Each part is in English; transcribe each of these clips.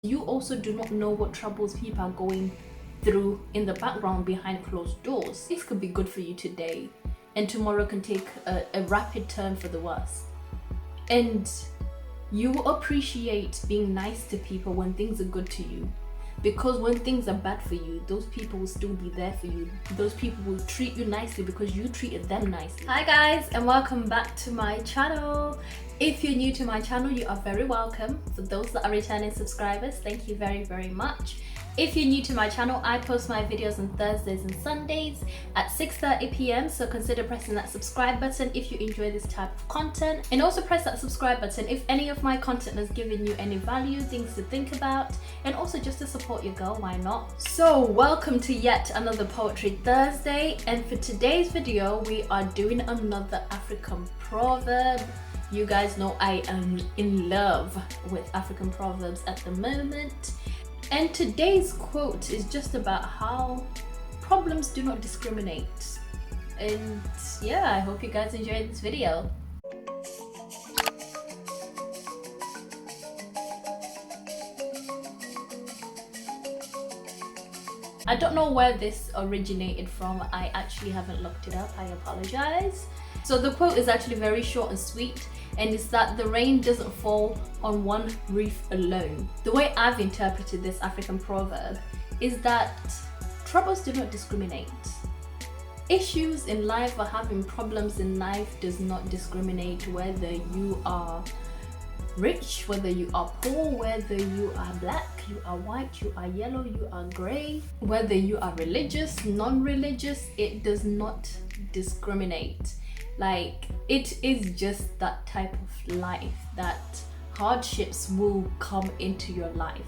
You also do not know what troubles people are going through in the background behind closed doors. This could be good for you today, and tomorrow can take a rapid turn for the worse. And you appreciate being nice to people when things are good to you, because when things are bad for you, those people will still be there for you. Those people will treat you nicely because you treated them nicely. Hi guys, and welcome back to my channel. If you're new to my channel, you are very welcome. For those that are returning subscribers, thank you very, very much. If you're new to my channel, I post my videos on Thursdays and Sundays at 6:30 p.m. So consider pressing that subscribe button if you enjoy this type of content. And also press that subscribe button if any of my content has given you any value, things to think about, and also just to support your girl, why not? So welcome to yet another Poetry Thursday. And for today's video, we are doing another African proverb. You guys know I am in love with African proverbs at the moment. And today's quote is just about how problems do not discriminate. And yeah, I hope you guys enjoyed this video. I don't know where this originated from. I actually haven't looked it up. I apologize. So the quote is actually very short and sweet, and it's that the rain doesn't fall on one roof alone. The way I've interpreted this African proverb is that troubles do not discriminate. Issues in life or having problems in life does not discriminate whether you are rich, whether you are poor, whether you are black, you are white, you are yellow, you are grey, whether you are religious, non-religious, it does not discriminate. Like, it is just that type of life that hardships will come into your life.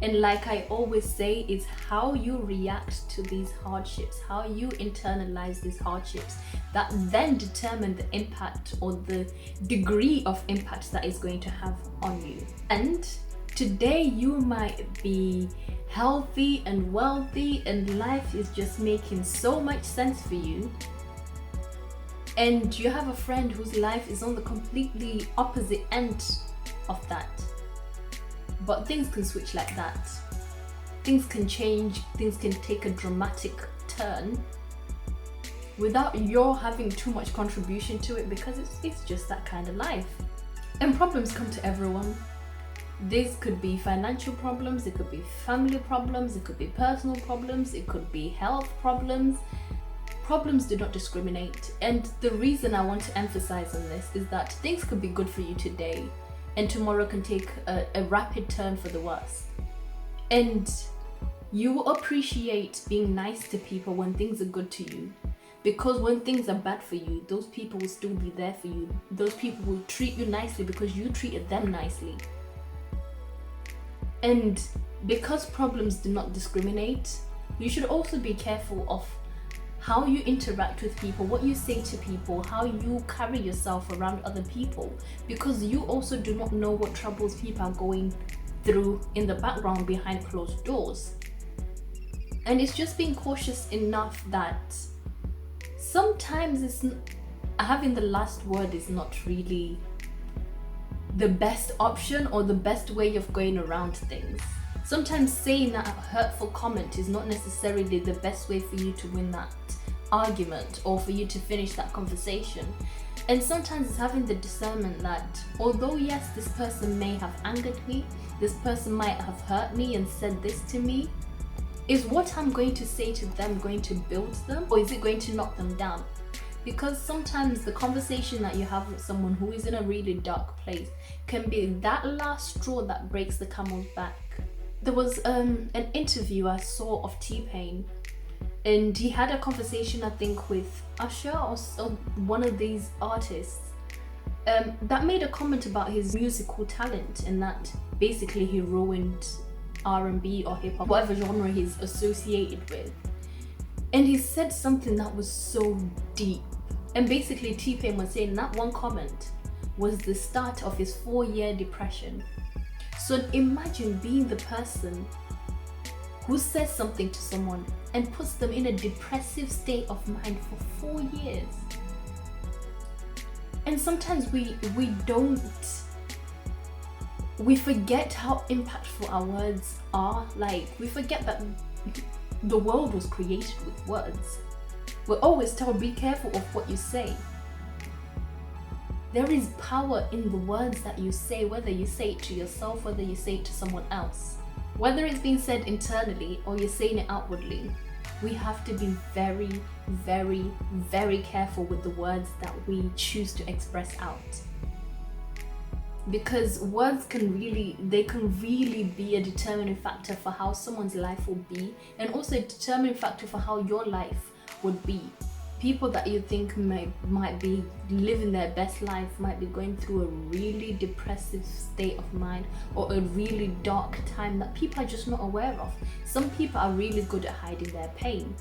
And like I always say, it's how you react to these hardships, how you internalize these hardships, that then determine the impact or the degree of impact that is going to have on you. And today you might be healthy and wealthy and life is just making so much sense for you. And you have a friend whose life is on the completely opposite end of that. But things can switch like that. Things can change, things can take a dramatic turn without your having too much contribution to it, because it's just that kind of life. And problems come to everyone. These could be financial problems, it could be family problems, it could be personal problems, it could be health problems. Problems do not discriminate. And the reason I want to emphasize on this is that things could be good for you today, and tomorrow can take a rapid turn for the worse. And you will appreciate being nice to people when things are good to you, because when things are bad for you, those people will still be there for you. Those people will treat you nicely because you treated them nicely. And because problems do not discriminate, you should also be careful of how you interact with people, what you say to people, how you carry yourself around other people, because you also do not know what troubles people are going through in the background behind closed doors. And it's just being cautious enough that sometimes having the last word is not really the best option or the best way of going around things. Sometimes saying that hurtful comment is not necessarily the best way for you to win that argument or for you to finish that conversation. And sometimes it's having the discernment that although yes, this person may have angered me, this person might have hurt me and said this to me, is what I'm going to say to them going to build them, or is it going to knock them down? Because sometimes the conversation that you have with someone who is in a really dark place can be that last straw that breaks the camel's back. There was an interview I saw of TPain, and he had a conversation, I think, with Usher or one of these artists that made a comment about his musical talent, and that basically he ruined R&B or hip hop, whatever genre he's associated with. And he said something that was so deep. And basically TPain was saying that one comment was the start of his 4-year depression. So imagine being the person who says something to someone and puts them in a depressive state of mind for 4 years. And sometimes we don't we forget how impactful our words are. Like, we forget that the world was created with words. We're always told, be careful of what you say. There is power in the words that you say, whether you say it to yourself, whether you say it to someone else. Whether it's being said internally or you're saying it outwardly, we have to be very, very, very careful with the words that we choose to express out. Because words can really be a determining factor for how someone's life will be, and also a determining factor for how your life would be. People that you think might be living their best life might be going through a really depressive state of mind, or a really dark time that people are just not aware of. Some people are really good at hiding their pain.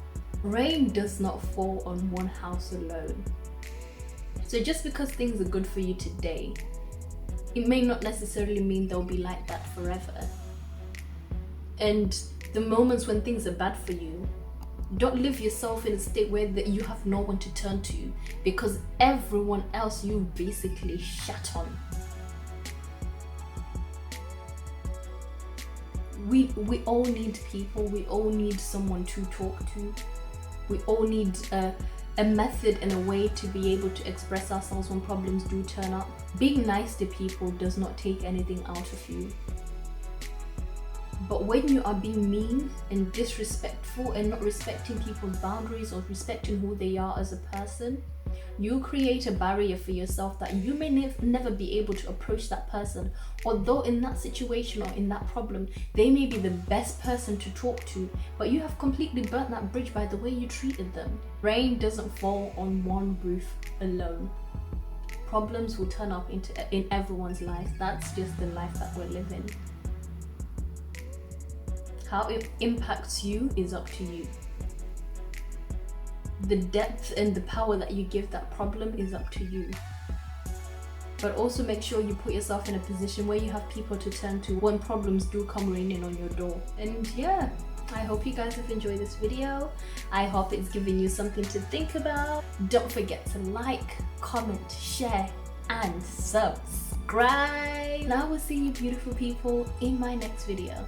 Rain does not fall on one house alone. So just because things are good for you today, it may not necessarily mean they'll be like that forever. And the moments when things are bad for you, don't live yourself in a state where that you have no one to turn to, because everyone else you basically shat on. We all need people. We all need someone to talk to. We all need a method and a way to be able to express ourselves when problems do turn up. Being nice to people does not take anything out of you. But when you are being mean and disrespectful and not respecting people's boundaries or respecting who they are as a person, you create a barrier for yourself that you may never be able to approach that person. Although in that situation or in that problem, they may be the best person to talk to, but you have completely burnt that bridge by the way you treated them. Rain doesn't fall on one roof alone. Problems will turn up in everyone's life. That's just the life that we're living. How it impacts you is up to you. The depth and the power that you give that problem is up to you. But also make sure you put yourself in a position where you have people to turn to when problems do come raining on your door. And yeah, I hope you guys have enjoyed this video. I hope it's given you something to think about. Don't forget to like, comment, share, and subscribe. Now we'll see you beautiful people in my next video.